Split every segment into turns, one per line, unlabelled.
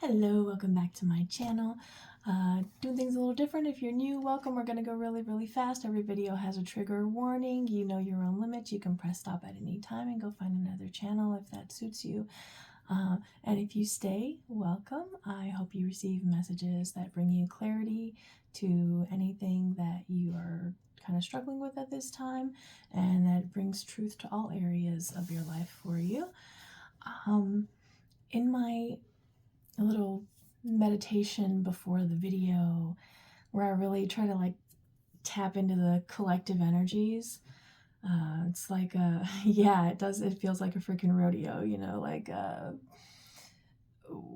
Hello, welcome back to my channel. Doing things a little different. If you're new, welcome. We're going to go really fast. Every video has a trigger warning. You know your own limits. You can press stop at any time and go find another channel if that suits you. And if you stay, welcome. I hope you receive messages that bring you clarity to anything that you are kind of struggling with at this time, and that brings truth to all areas of your life for you. In my little meditation before the video, where I really try to tap into the collective energies. It's like yeah, it feels like a freaking rodeo,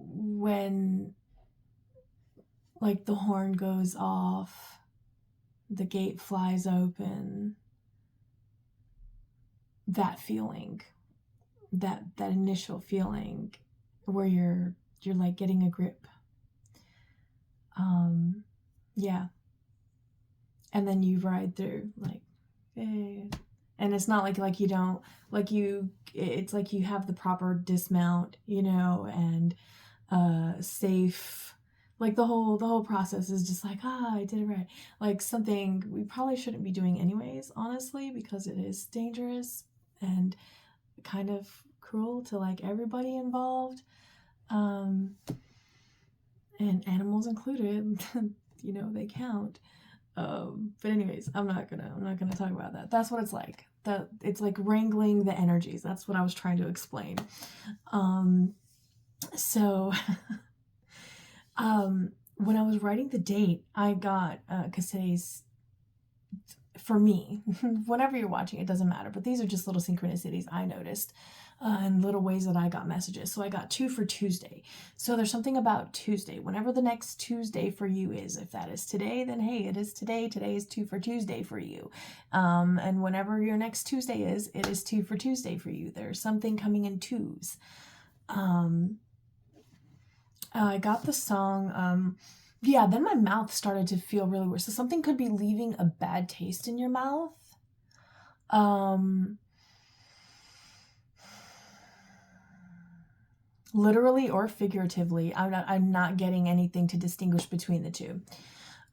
when the horn goes off, the gate flies open, that feeling, that initial feeling where you're like getting a grip. Yeah. And then you ride through hey. And it's not like you don't, it's like you have the proper dismount, and safe, the whole process is just I did it right. Something we probably shouldn't be doing anyways, honestly, because it is dangerous and kind of cruel to everybody involved, and animals included. They count. But anyways, I'm not gonna talk about that. That's what it's like. It's like wrangling the energies. That's what I was trying to explain. So when I was writing the date, I got because today's, for me, whenever you're watching, it doesn't matter, but these are just little synchronicities I noticed, and little ways that I got messages. So I got 2 for Tuesday. So there's something about Tuesday. Whenever the next Tuesday for you is, if that is today, then hey, it is today. Today is 2 for Tuesday for you. And whenever your next Tuesday is, it is 2 for Tuesday for you. There's something coming in twos. I got the song. Yeah, then my mouth started to feel really weird. So something could be leaving a bad taste in your mouth. Literally or figuratively. I'm not getting anything to distinguish between the two.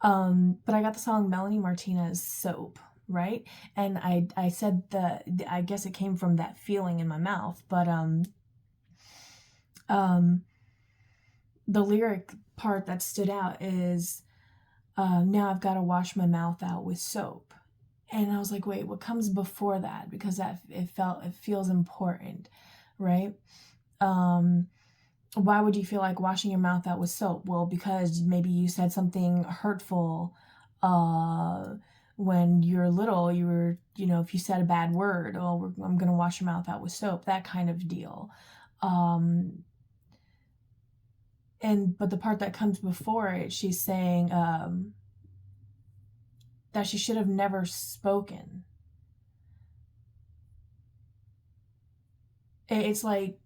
But I got the song Melanie Martinez, Soap, right? And I said I guess it came from that feeling in my mouth, but the lyric part that stood out is, now I've got to wash my mouth out with soap. And I was like, wait, what comes before that? Because it feels important, right? Why would you feel like washing your mouth out with soap? Well, because maybe you said something hurtful when you're little. You were, if you said a bad word, I'm going to wash your mouth out with soap, that kind of deal. But the part that comes before it, she's saying that she should have never spoken. It's like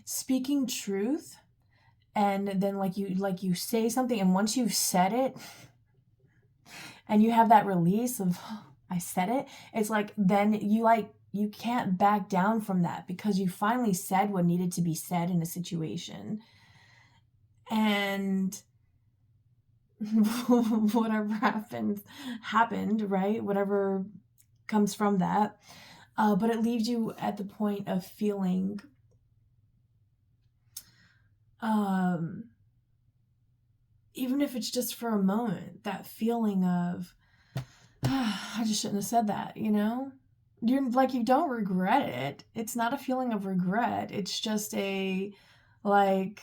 speaking truth, and then you say something, and once you've said it and you have that release of, oh, I said it, it's like then you can't back down from that, because you finally said what needed to be said in a situation. And whatever happened, right? Whatever comes from that. But it leaves you at the point of feeling even if it's just for a moment, that feeling of, I just shouldn't have said that, You're you don't regret it. It's not a feeling of regret. It's just a, like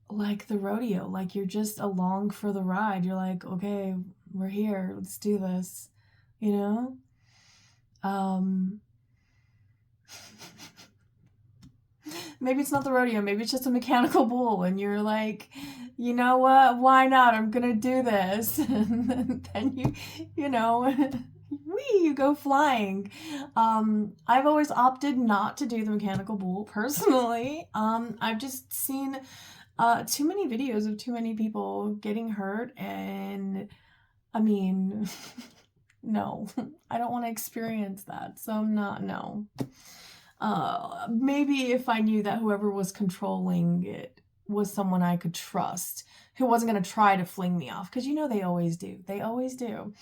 the rodeo, you're just along for the ride. You're like, okay, we're here. Let's do this, Maybe it's not the rodeo. Maybe it's just a mechanical bull, and you're like, you know what? Why not? I'm gonna do this. And then you go flying. I've always opted not to do the mechanical bull personally. I've just seen too many videos of too many people getting hurt, and I mean, no, I don't want to experience that. So I'm not, no. Maybe if I knew that whoever was controlling it was someone I could trust, who wasn't going to try to fling me off, because they always do. They always do.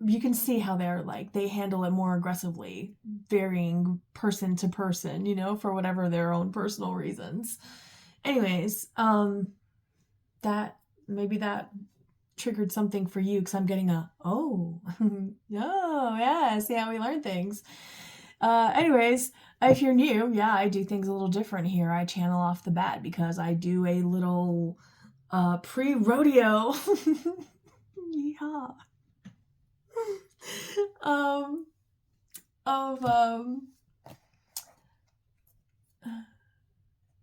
You can see how they handle it more aggressively, varying person to person, for whatever their own personal reasons. Anyways, maybe that triggered something for you, because I'm getting oh yeah, see how we learn things. Anyways, if you're new, yeah, I do things a little different here. I channel off the bat because I do a little pre-rodeo yeehaw of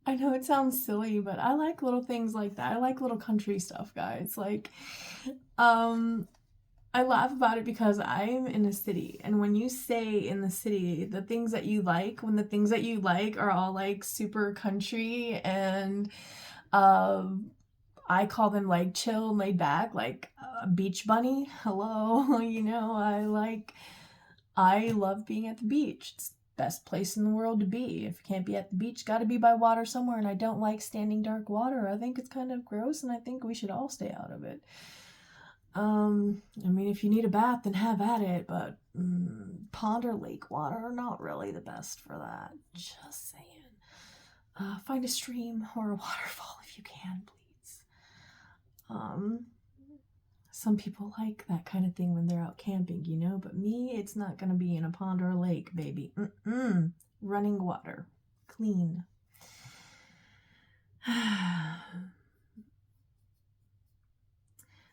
I know it sounds silly, but I like little things like that. I like little country stuff, guys. I laugh about it because I'm in a city, and when you say in the city the things that you like, when the things that you like are all super country, and I call them chill and laid back, beach bunny. Hello, I love being at the beach. It's the best place in the world to be. If you can't be at the beach, got to be by water somewhere, and I don't like standing dark water. I think it's kind of gross, and I think we should all stay out of it. If you need a bath, then have at it, but pond or lake water are not really the best for that. Just saying. Find a stream or a waterfall if you can, please. Some people like that kind of thing when they're out camping, but me, it's not going to be in a pond or a lake, baby. Running water. Clean.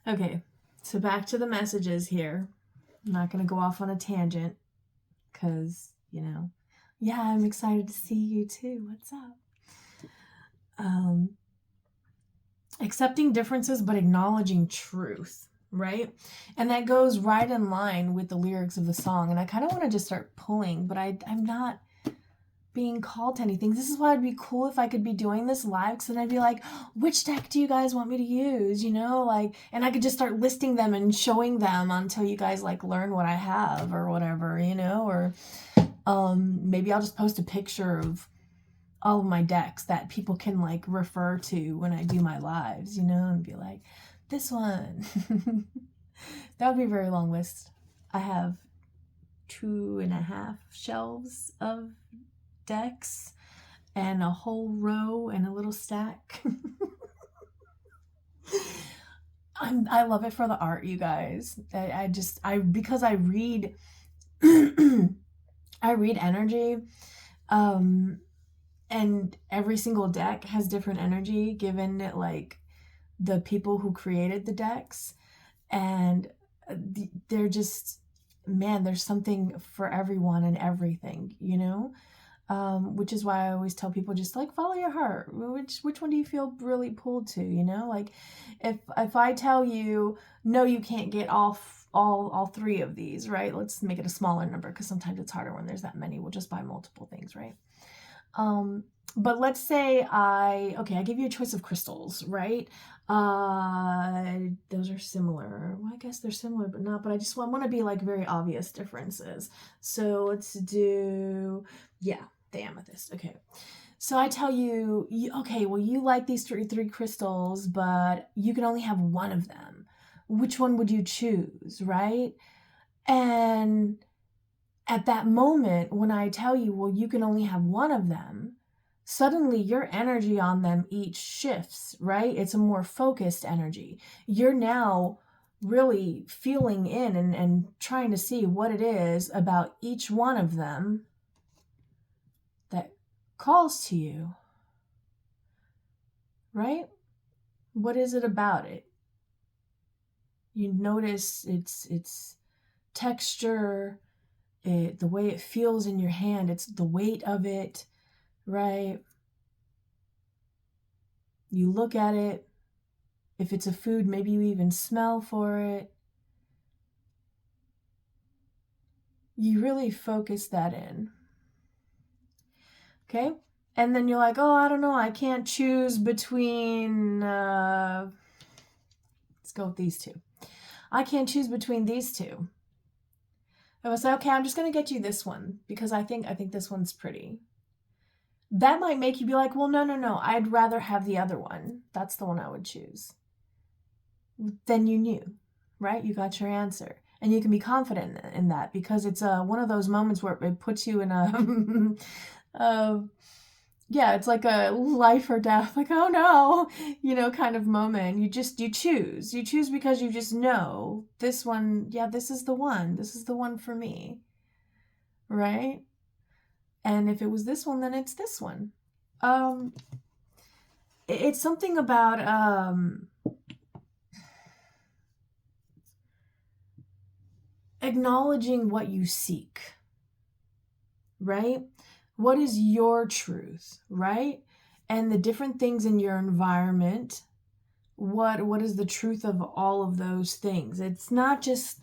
Okay. So back to the messages here. I'm not going to go off on a tangent because, yeah, I'm excited to see you too. What's up? Accepting differences but acknowledging truth, right? And that goes right in line with the lyrics of the song. And I kind of want to just start pulling, but I'm not being called to anything. This is why it'd be cool if I could be doing this live, because then I'd be like, which deck do you guys want me to use, and I could just start listing them and showing them until you guys learn what I have or whatever, or maybe I'll just post a picture of all of my decks that people can refer to when I do my lives, and be like, this one. That would be a very long list. I have 2.5 shelves of decks and a whole row and a little stack. I love it for the art, you guys. Because I read I read energy, and every single deck has different energy given it the people who created the decks, and they're just, man, there's something for everyone and everything, which is why I always tell people just follow your heart. Which one do you feel really pulled to? If I tell you no, you can't get all 3 of these, right? Let's make it a smaller number because sometimes it's harder when there's that many. We'll just buy multiple things, right? But let's say I give you a choice of crystals, right? Those are similar. Well, I guess they're similar, but not. But I just want to be very obvious differences. So let's do, the amethyst. Okay. So I tell you, okay, well, you like these three crystals, but you can only have one of them. Which one would you choose, right? And at that moment, when I tell you, well, you can only have one of them, suddenly your energy on them each shifts, right? It's a more focused energy. You're now really feeling in and trying to see what it is about each one of them that calls to you, right? What is it about it? You notice its texture, the way it feels in your hand, it's the weight of it, right? You look at it. If it's a food, maybe you even smell for it. You really focus that in. Okay? And then you're like, oh, I don't know, I can't choose between, let's go with these two. I can't choose between these two. I would say, okay, I'm just going to get you this one because I think this one's pretty. That might make you be like, well, no, I'd rather have the other one. That's the one I would choose. Then you knew, right? You got your answer. And you can be confident in that because it's one of those moments where it puts you in a, yeah, it's like a life or death, like, oh no, kind of moment. You choose. You choose because you just know this one, yeah, this is the one. This is the one for me, right? And if it was this one, then it's this one. It's something about acknowledging what you seek, right? What is your truth, right? And the different things in your environment, what is the truth of all of those things? It's not just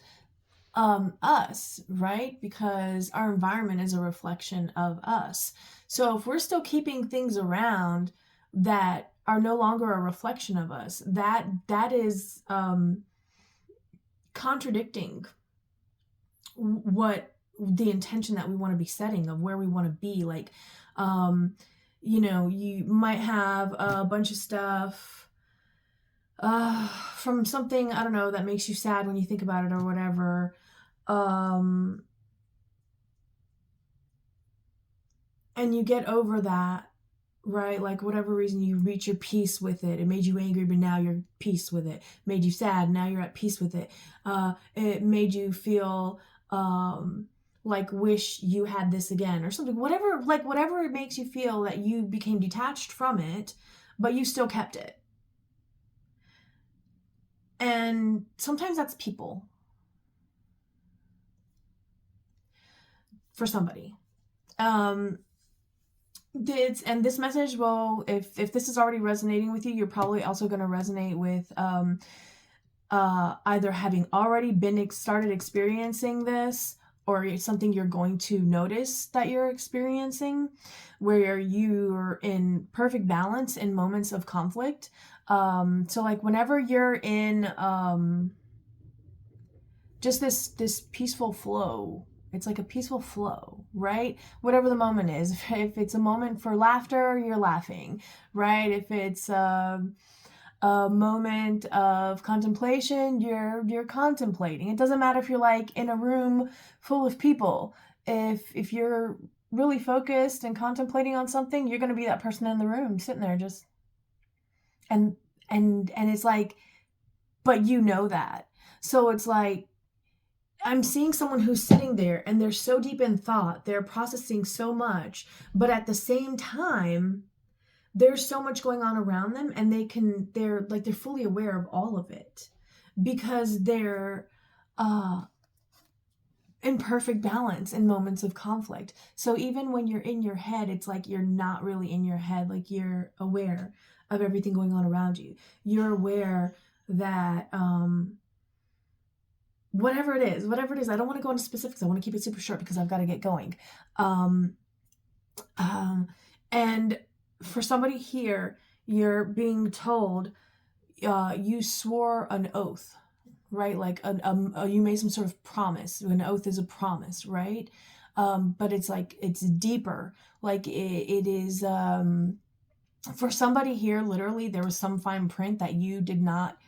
us, right? Because our environment is a reflection of us. So if we're still keeping things around that are no longer a reflection of us, that is contradicting what the intention that we want to be setting of where we want to be. Like, you might have a bunch of stuff from something, I don't know, that makes you sad when you think about it or whatever. And you get over that, right? Like whatever reason you reach your peace with it. It made you angry, but now you're at peace with it. Made you sad, now you're at peace with it. It made you feel like wish you had this again or something. Whatever it makes you feel that you became detached from it, but you still kept it. And sometimes that's people. For somebody. This message will, if this is already resonating with you, you're probably also going to resonate with either having already started experiencing this, or it's something you're going to notice that you're experiencing, where you're in perfect balance in moments of conflict. So like whenever you're in just this peaceful flow, it's like a peaceful flow, right? Whatever the moment is. If it's a moment for laughter, you're laughing, right? If it's a moment of contemplation, you're contemplating. It doesn't matter if you're like in a room full of people. If you're really focused and contemplating on something, you're going to be that person in the room sitting there just and it's like, but you know that. So it's like, I'm seeing someone who's sitting there and they're so deep in thought, they're processing so much, but at the same time, there's so much going on around them, and they're fully aware of all of it because they're in perfect balance in moments of conflict. So even when you're in your head, it's like you're not really in your head, like you're aware of everything going on around you. You're aware that whatever it is, I don't want to go into specifics. I want to keep it super short because I've got to get going. And for somebody here, you're being told you swore an oath, right? Like you made some sort of promise. An oath is a promise, right? But it's like, it's deeper. Like it is, for somebody here, literally, there was some fine print that you did not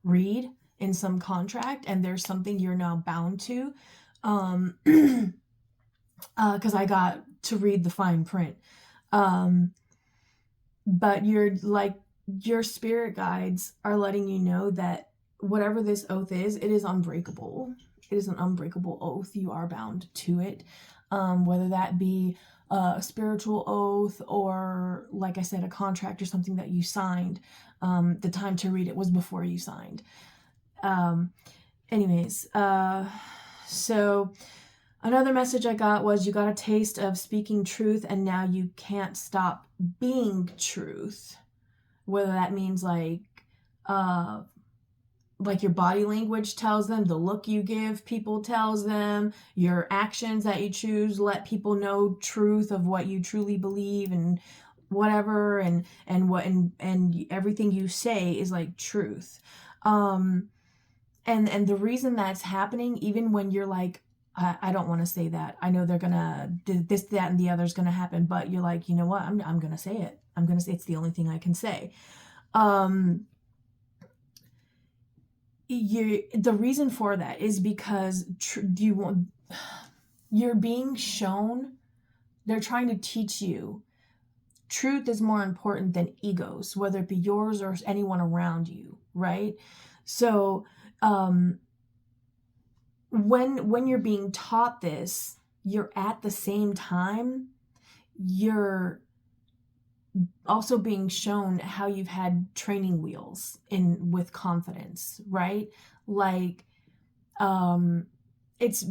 read in some contract, and there's something you're now bound to, because I got to read the fine print, but your spirit guides are letting you know that whatever this oath is, it is unbreakable. It is an unbreakable oath. You are bound to it, whether that be a spiritual oath or, like I said, a contract or something that you signed. The time to read it was before you signed. So another message I got was, you got a taste of speaking truth and now you can't stop being truth. Whether that means like your body language tells them, the look you give people tells them, your actions that you choose let people know truth of what you truly believe and whatever, and everything you say is like truth. And the reason that's happening, even when you're like I don't want to say that. I know they're gonna this, that, and the other is gonna happen, but you're like, you know what? I'm gonna say it. I'm gonna say it's the only thing I can say. The reason for that is because you're being shown. They're trying to teach you truth is more important than egos, whether it be yours or anyone around you, right? So when you're being taught this, you're at the same time, you're also being shown how you've had training wheels with confidence, right? Like it's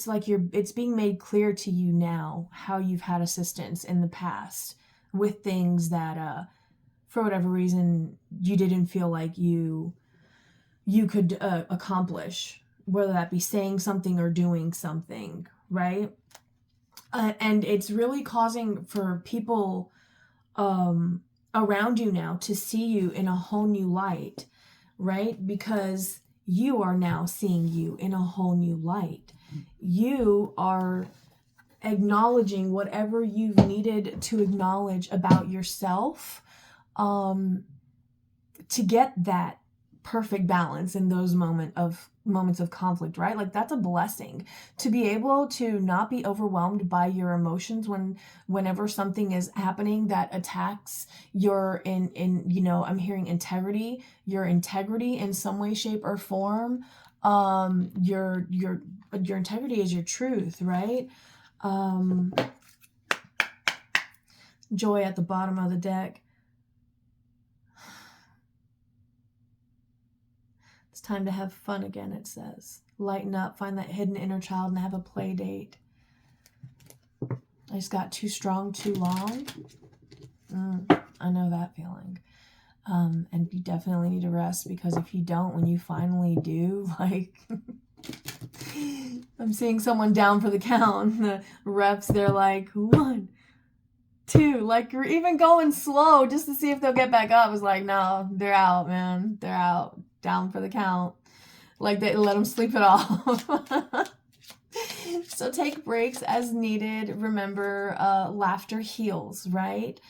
like it's being made clear to you now how you've had assistance in the past with things that for whatever reason you didn't feel like you could accomplish, whether that be saying something or doing something, right? And it's really causing for people around you now to see you in a whole new light, right? Because you are now seeing you in a whole new light. You are acknowledging whatever you've needed to acknowledge about yourself to get that perfect balance in those moments of conflict, right? Like that's a blessing to be able to not be overwhelmed by your emotions whenever something is happening that attacks your I'm hearing integrity, your integrity in some way, shape, or form. Your integrity is your truth, right? Joy at the bottom of the deck. It's time to have fun again, it says. Lighten up, find that hidden inner child, and have a play date. I just got too strong too long. I know that feeling. And you definitely need to rest, because if you don't, when you finally do, like... I'm seeing someone down for the count. The reps, they're like, 1, 2, like you're even going slow just to see if they'll get back up. It's like, no, they're out, man. They're out, down for the count. Like they let them sleep it off. So take breaks as needed. Remember, laughter heals, right?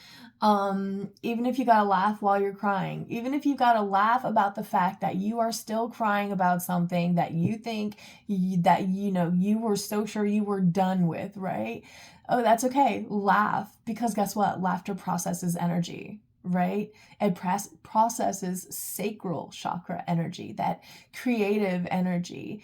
Even if you gotta laugh while you're crying, even if you gotta laugh about the fact that you are still crying about something that you think you were so sure you were done with, right? Oh, that's okay. Laugh, because guess what? Laughter processes energy, right? It processes sacral chakra energy, that creative energy.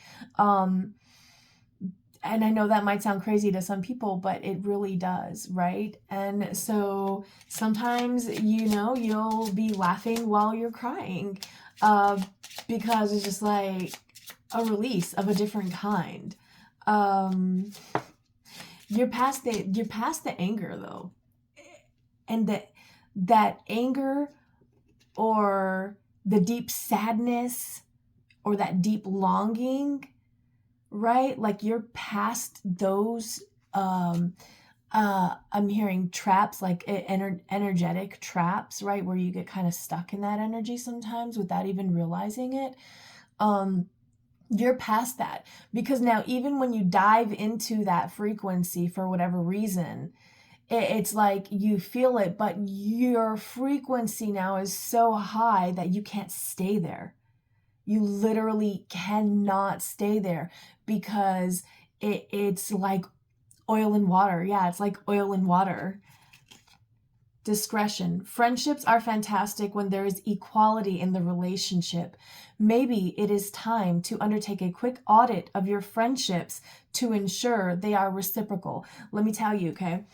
And I know that might sound crazy to some people, but it really does, right? And so sometimes, you'll be laughing while you're crying because it's just like a release of a different kind. You're past the anger, though. And that anger or the deep sadness or that deep longing, right? Like you're past those, I'm hearing traps, like energetic traps, right? Where you get kind of stuck in that energy sometimes without even realizing it. You're past that, because now even when you dive into that frequency for whatever reason, it's like you feel it, but your frequency now is so high that you can't stay there. You literally cannot stay there, because it's like oil and water. Yeah, it's like oil and water. Discretion. Friendships are fantastic when there is equality in the relationship. Maybe it is time to undertake a quick audit of your friendships to ensure they are reciprocal. Let me tell you, okay?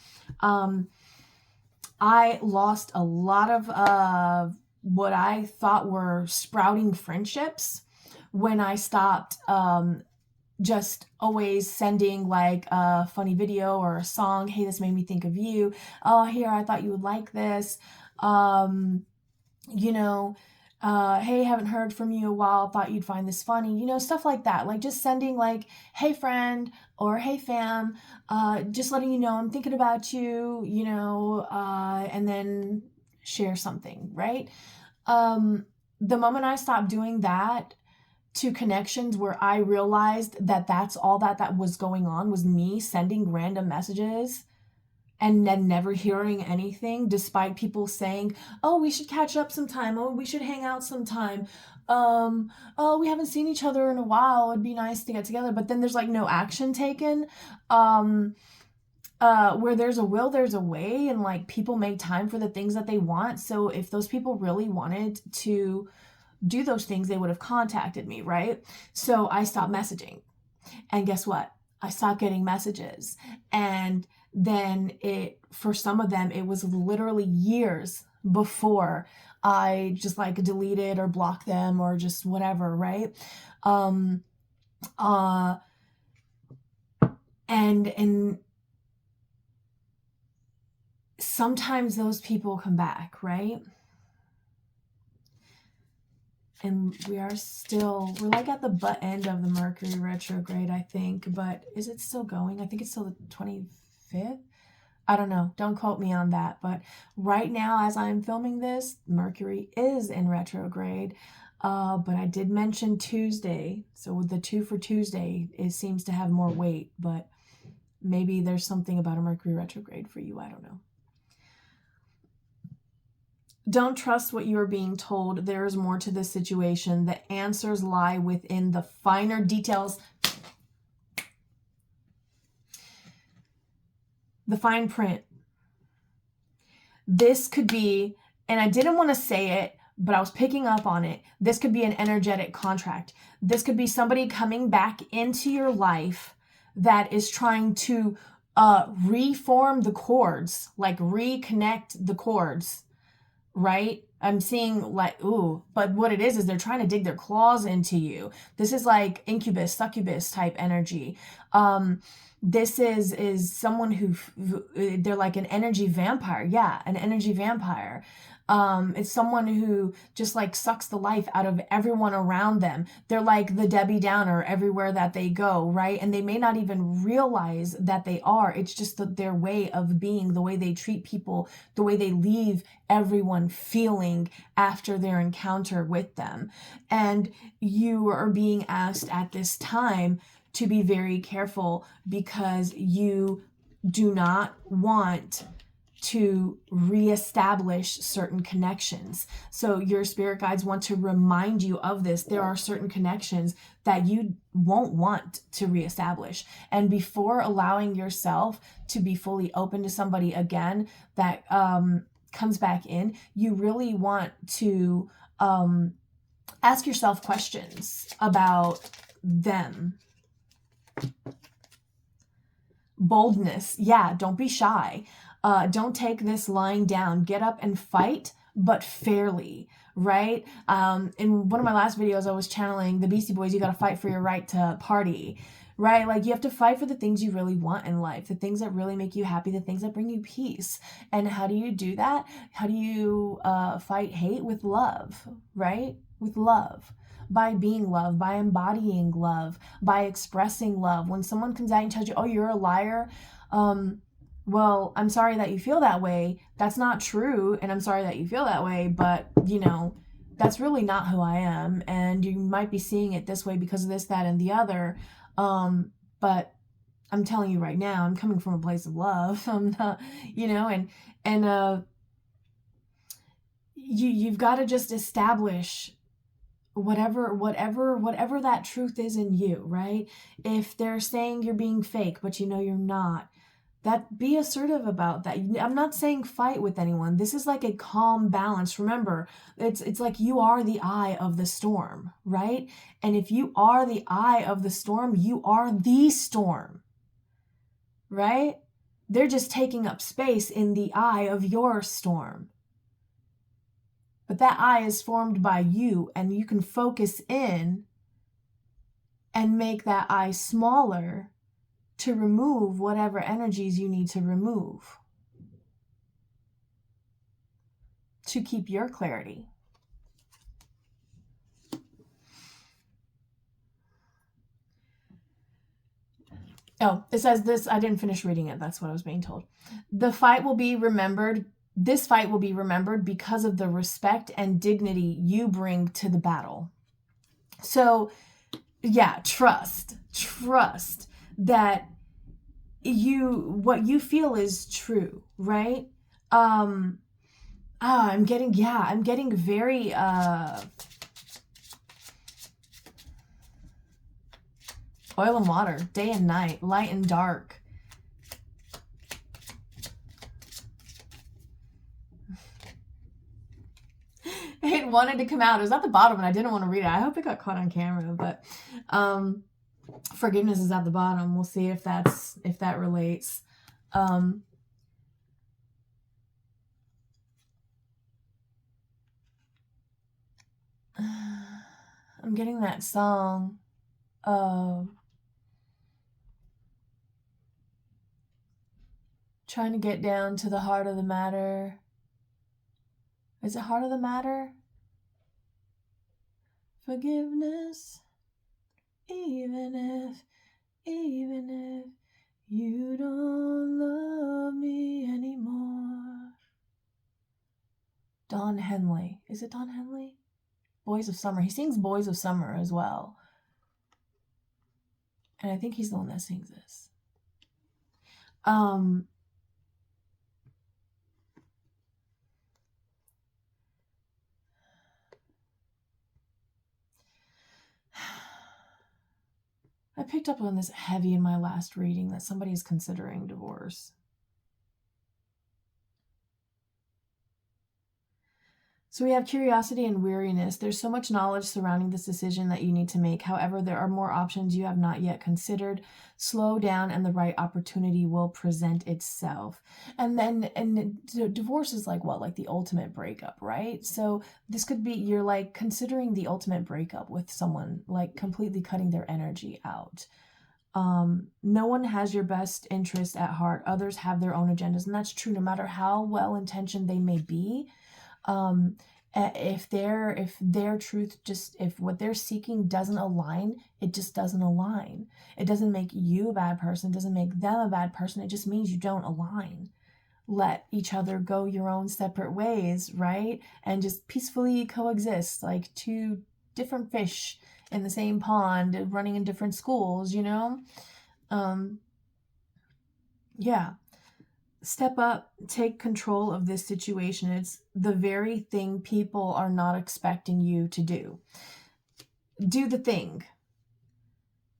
I lost a lot of what I thought were sprouting friendships when I stopped just always sending like a funny video or a song. Hey, this made me think of you. Oh, here, I thought you would like this. Hey, haven't heard from you in a while. Thought you'd find this funny. Stuff like that. Like just sending like, hey friend, or hey fam, just letting you know I'm thinking about you, and then share something, right? The moment I stopped doing that, to connections where I realized that that's all that was going on, was me sending random messages and then never hearing anything, despite people saying, oh, we should catch up sometime. Oh, we should hang out sometime. Oh, we haven't seen each other in a while. It'd be nice to get together. But then there's like no action taken. Where there's a will, there's a way, and like people make time for the things that they want. So if those people really wanted to do those things, they would have contacted me, right? So I stopped messaging. And guess what? I stopped getting messages. And then for some of them, it was literally years before I just like deleted or blocked them or just whatever, right? And sometimes those people come back, right? And we're like at the butt end of the Mercury retrograde, I think, but is it still going? I think it's still the 25th. I don't know. Don't quote me on that. But right now, as I'm filming this, Mercury is in retrograde. But I did mention Tuesday. So with the 2 for Tuesday, it seems to have more weight, but maybe there's something about a Mercury retrograde for you. I don't know. Don't trust what you are being told. There is more to this situation. The answers lie within the finer details. The fine print. This could be, and I didn't want to say it, but I was picking up on it. This could be an energetic contract. This could be somebody coming back into your life that is trying to reform the cords, like reconnect the cords. Right? I'm seeing like, ooh, but what it is they're trying to dig their claws into you. This is like incubus, succubus type energy. This is someone who they're like an energy vampire. Yeah, an energy vampire. It's someone who just like sucks the life out of everyone around them. They're like the Debbie Downer everywhere that they go, right? And they may not even realize that they are. It's just their way of being, the way they treat people, the way they leave everyone feeling after their encounter with them. And you are being asked at this time to be very careful because you do not want to reestablish certain connections. So your spirit guides want to remind you of this. There are certain connections that you won't want to reestablish. And before allowing yourself to be fully open to somebody again that comes back in, you really want to ask yourself questions about them. Boldness. Yeah, don't be shy. Don't take this lying down. Get up and fight, but fairly, right? In one of my last videos, I was channeling the Beastie Boys, you got to fight for your right to party, right? Like you have to fight for the things you really want in life, the things that really make you happy, the things that bring you peace. And how do you do that? How do you fight hate? With love, right? With love. By being love, by embodying love, by expressing love. When someone comes out and tells you, oh, you're a liar, well, I'm sorry that you feel that way. That's not true, and I'm sorry that you feel that way, but, you know, that's really not who I am, and you might be seeing it this way because of this, that, and the other, but I'm telling you right now, I'm coming from a place of love. I'm not, you know, and you've got to just establish whatever that truth is in you, right? If they're saying you're being fake, but you know you're not, that be assertive about that. I'm not saying fight with anyone. This is like a calm balance. Remember, it's like you are the eye of the storm, right? And if you are the eye of the storm, you are the storm, right? They're just taking up space in the eye of your storm. But that eye is formed by you, and you can focus in and make that eye smaller to remove whatever energies you need to remove to keep your clarity. Oh, it says this, I didn't finish reading it. That's what I was being told. The fight will be remembered. This fight will be remembered because of the respect and dignity you bring to the battle. So yeah, trust that what you feel is true, right? I'm getting very oil and water, day and night, light and dark. It wanted to come out. It was at the bottom and I didn't want to read it. I hope it got caught on camera, but forgiveness is at the bottom. We'll see if that relates. I'm getting that song of trying to get down to the heart of the matter. Is it heart of the matter? Forgiveness, even if you don't love me anymore. Don Henley. Is it Don Henley? Boys of Summer. He sings Boys of Summer as well. And I think he's the one that sings this. I picked up on this heavy in my last reading that somebody is considering divorce. So we have curiosity and weariness. There's so much knowledge surrounding this decision that you need to make. However, there are more options you have not yet considered. Slow down and the right opportunity will present itself. And divorce is like what? Like the ultimate breakup, right? So this could be, you're like considering the ultimate breakup with someone, like completely cutting their energy out. No one has your best interest at heart. Others have their own agendas. And that's true no matter how well-intentioned they may be. If their truth if what they're seeking doesn't align, it just doesn't align. It doesn't make you a bad person. It doesn't make them a bad person. It just means you don't align. Let each other go your own separate ways, right? And just peacefully coexist like two different fish in the same pond running in different schools, you know? Yeah. Step up, take control of this situation. It's the very thing people are not expecting you to do. Do the thing.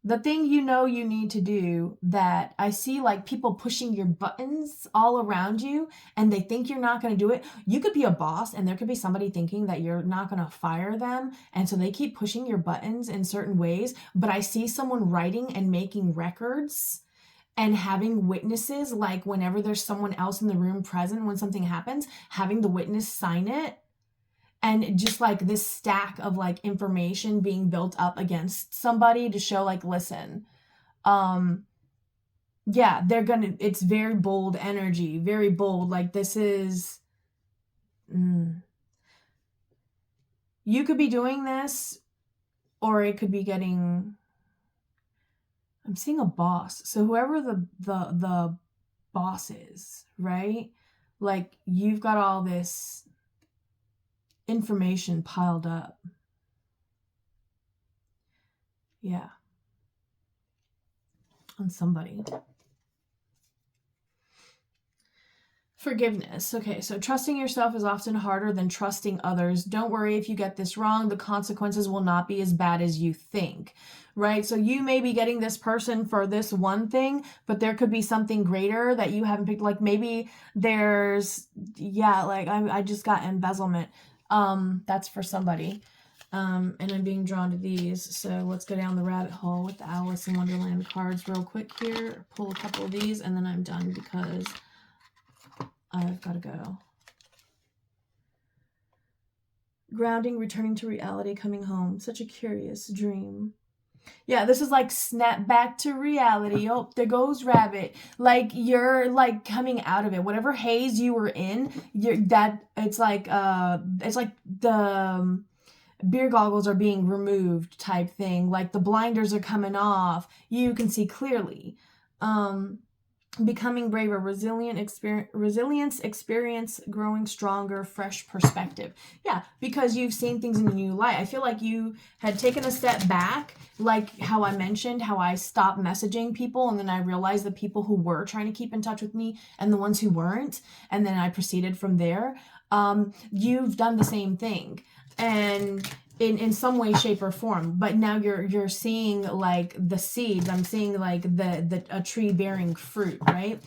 The thing you know you need to do, that I see like people pushing your buttons all around you and they think you're not going to do it. You could be a boss and there could be somebody thinking that you're not going to fire them. And so they keep pushing your buttons in certain ways. But I see someone writing and making records and having witnesses, like whenever there's someone else in the room present when something happens, having the witness sign it, and just like this stack of like information being built up against somebody to show like, listen, yeah, it's very bold energy, very bold. Like this is, you could be doing this, or it could be getting, I'm seeing a boss. So whoever the boss is, right? Like you've got all this information piled up. Yeah. On somebody. Forgiveness. Okay, so trusting yourself is often harder than trusting others. Don't worry if you get this wrong. The consequences will not be as bad as you think, right? So you may be getting this person for this one thing, but there could be something greater that you haven't picked. Like maybe there's, yeah, like I just got embezzlement. That's for somebody. And I'm being drawn to these. So let's go down the rabbit hole with the Alice in Wonderland cards real quick here. Pull a couple of these and then I'm done because I've got to go. Grounding, returning to reality, coming home. Such a curious dream. Yeah, this is like snap back to reality. Oh, there goes rabbit. Like you're like coming out of it. Whatever haze you were in, it's like the beer goggles are being removed type thing. Like the blinders are coming off. You can see clearly. becoming braver, resilience, experience, growing stronger, fresh perspective. Yeah, because you've seen things in a new light. I feel like you had taken a step back, like how I mentioned, how I stopped messaging people, and then I realized the people who were trying to keep in touch with me and the ones who weren't, and then I proceeded from there. You've done the same thing. And in some way, shape, or form, but now you're seeing like the seeds. I'm seeing like a tree bearing fruit, right?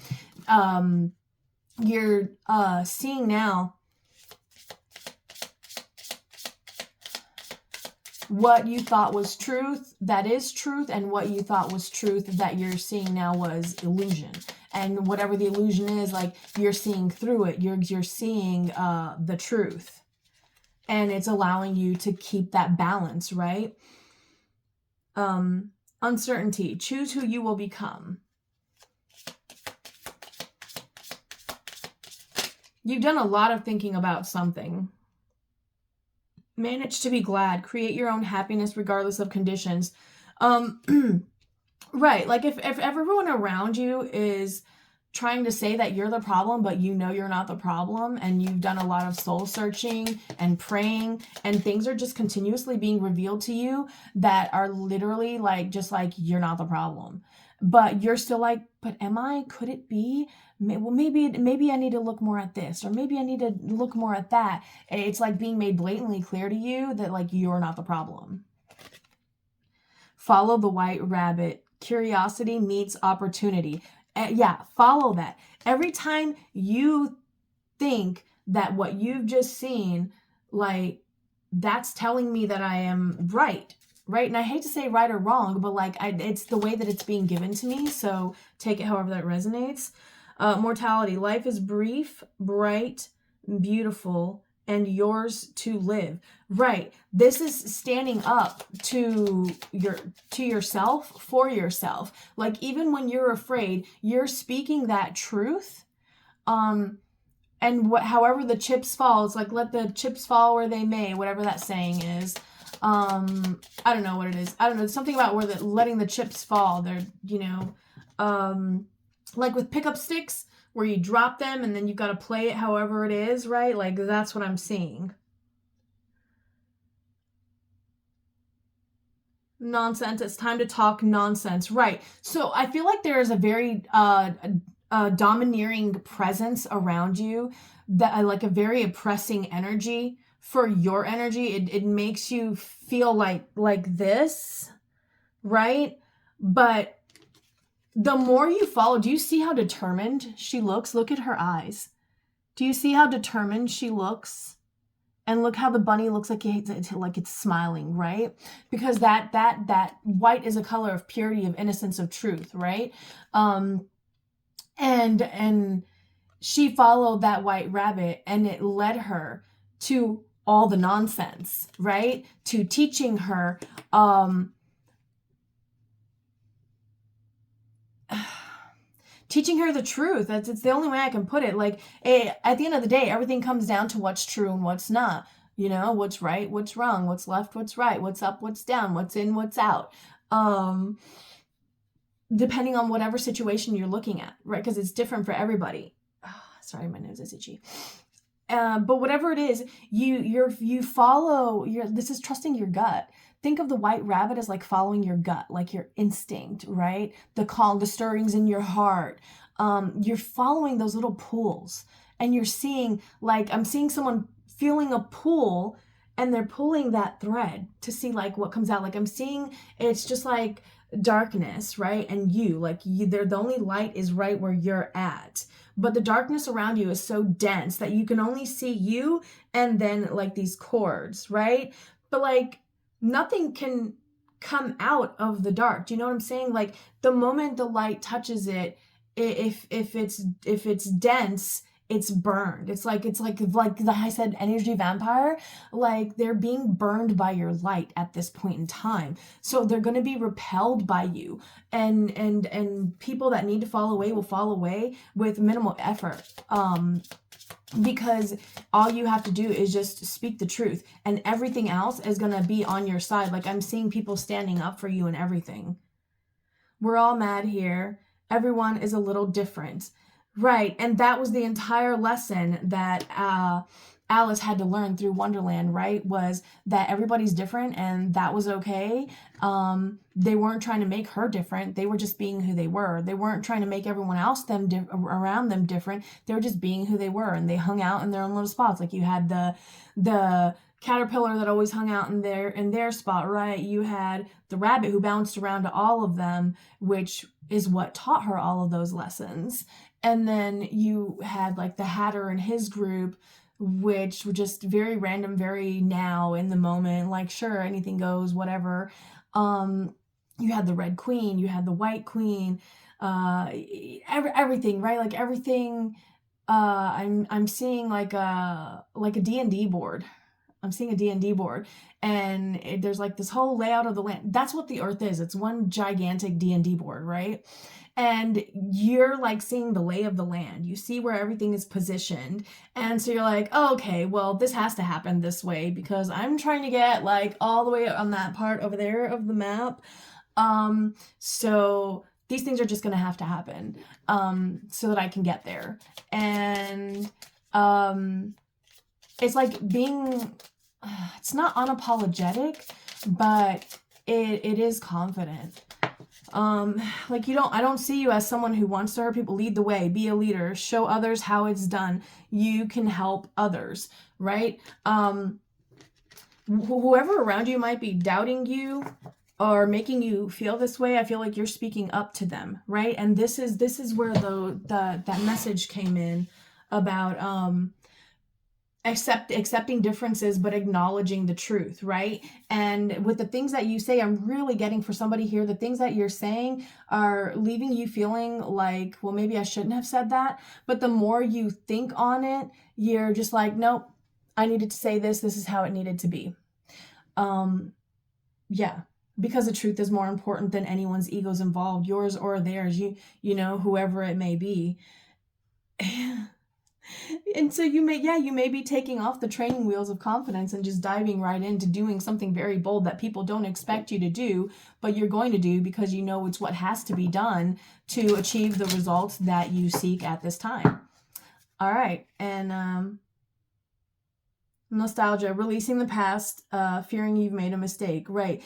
You're seeing now what you thought was truth, that is truth, and what you thought was truth that you're seeing now was illusion. And whatever the illusion is, like, you're seeing through it. You're seeing the truth. And it's allowing you to keep that balance, right? Uncertainty. Choose who you will become. You've done a lot of thinking about something. Manage to be glad. Create your own happiness regardless of conditions. Right. Like if everyone around you is trying to say that you're the problem, but you know you're not the problem, and you've done a lot of soul searching and praying, and things are just continuously being revealed to you that are literally like, just like, you're not the problem. But you're still like, but am I? Could it be? Well, maybe I need to look more at this, or maybe I need to look more at that. It's like being made blatantly clear to you that like you're not the problem. Follow the white rabbit. Curiosity meets opportunity. Yeah, follow that. Every time you think that what you've just seen, like, that's telling me that I am right? And I hate to say right or wrong, but like, it's the way that it's being given to me. So take it however that resonates. Mortality. Life is brief, bright, beautiful, and yours to live. Right. This is standing up to yourself, for yourself. Like, even when you're afraid, you're speaking that truth. And however the chips fall, it's like, let the chips fall where they may, whatever that saying is. I don't know what it is. I don't know. It's something about where letting the chips fall. They're, like with pickup sticks, where you drop them and then you've got to play it however it is, right? Like, that's what I'm seeing. Nonsense. It's time to talk nonsense. Right. So I feel like there is a very domineering presence around you, that like a very oppressing energy for your energy. It makes you feel like this, right? But the more you follow, do you see how determined she looks? Look at her eyes. Do you see how determined she looks? And look how the bunny looks like it's smiling, right? Because that white is a color of purity, of innocence, of truth, right? And she followed that white rabbit, and it led her to all the nonsense, right? To teaching her teaching her the truth. It's the only way I can put it. Like, at the end of the day, everything comes down to what's true and what's not. What's right, what's wrong, what's left, what's right, what's up, what's down, what's in, what's out. Depending on whatever situation you're looking at, right? Because it's different for everybody. Oh, sorry, my nose is itchy. But whatever it is, you follow this is trusting your gut. Think of the white rabbit as like following your gut, like your instinct, right? The call, the stirrings in your heart. You're following those little pulls, and you're seeing, like, I'm seeing someone feeling a pull, and they're pulling that thread to see like what comes out. Like, I'm seeing, it's just like darkness, right? And they're the only light is right where you're at. But the darkness around you is so dense that you can only see you and then like these cords, right? But like, nothing can come out of the dark. Do you know what I'm saying? Like, the moment the light touches it, if it's dense, it's burned. It's like I said, energy vampire, like, they're being burned by your light at this point in time. So they're going to be repelled by you, and people that need to fall away will fall away with minimal effort. Because all you have to do is just speak the truth, and everything else is going to be on your side. Like, I'm seeing people standing up for you and everything. We're all mad here. Everyone is a little different. Right. And that was the entire lesson that Alice had to learn through Wonderland, right? Was that everybody's different and that was okay. They weren't trying to make her different. They were just being who they were. They weren't trying to make everyone else around them different. They were just being who they were, and they hung out in their own little spots. Like you had the caterpillar that always hung out in their spot, right? You had the rabbit who bounced around to all of them, which is what taught her all of those lessons. And then you had like the Hatter and his group, which were just very random, very now in the moment, like sure, anything goes, whatever. You had the Red Queen, you had the White Queen, everything, right? Like everything. I'm seeing like a D&D board. I'm seeing a D&D board, and there's like this whole layout of the land. That's what the Earth is. It's one gigantic D&D board, right? And you're like seeing the lay of the land. You see where everything is positioned. And so you're like, oh, okay, well, this has to happen this way because I'm trying to get like all the way on that part over there of the map. So these things are just going to have to happen so that I can get there. And it's like being, it's not unapologetic, but it is confident. Like I don't see you as someone who wants to hurt people. Lead the way, be a leader, show others how it's done. You can help others, right? Whoever around you might be doubting you or making you feel this way, I feel like you're speaking up to them, right? And this is where that message came in about accepting differences but acknowledging the truth, right? And with the things that you say, I'm really getting for somebody here, the things that you're saying are leaving you feeling like, well, maybe I shouldn't have said that. But the more you think on it, you're just like, nope, I needed to say this. This is how it needed to be. Yeah, because the truth is more important than anyone's egos involved, yours or theirs, you know, whoever it may be. And so you may be taking off the training wheels of confidence and just diving right into doing something very bold that people don't expect you to do, but you're going to do because you know it's what has to be done to achieve the results that you seek at this time. All right. And nostalgia, releasing the past, fearing you've made a mistake. Right.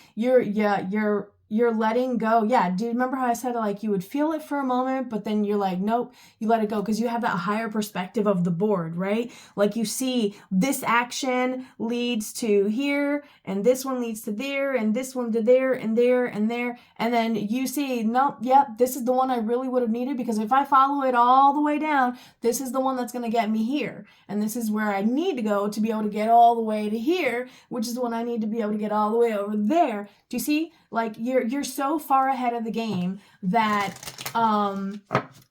You're letting go. Yeah. Do you remember how I said like you would feel it for a moment, but then you're like, nope, you let it go because you have that higher perspective of the board, right? Like you see this action leads to here, and this one leads to there, and this one to there, and there, and there. And then you see, nope, yep, this is the one I really would have needed because if I follow it all the way down, this is the one that's going to get me here. And this is where I need to go to be able to get all the way to here, which is the one I need to be able to get all the way over there. Do you see? Like you're so far ahead of the game that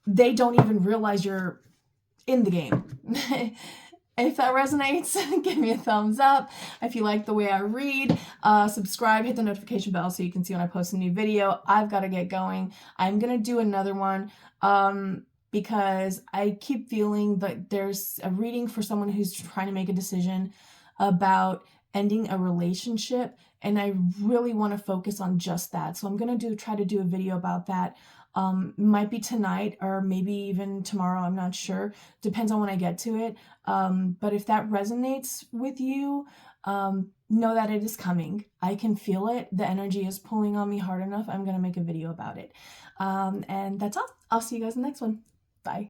they don't even realize you're in the game. If that resonates, give me a thumbs up. If you like the way I read, subscribe, hit the notification bell so you can see when I post a new video. I've got to get going. I'm going to do another one because I keep feeling that there's a reading for someone who's trying to make a decision about ending a relationship, and I really want to focus on just that. So I'm going to try to do a video about that. Might be tonight or maybe even tomorrow. I'm not sure. Depends on when I get to it. But if that resonates with you, know that it is coming. I can feel it. The energy is pulling on me hard enough. I'm going to make a video about it. And that's all. I'll see you guys in the next one. Bye.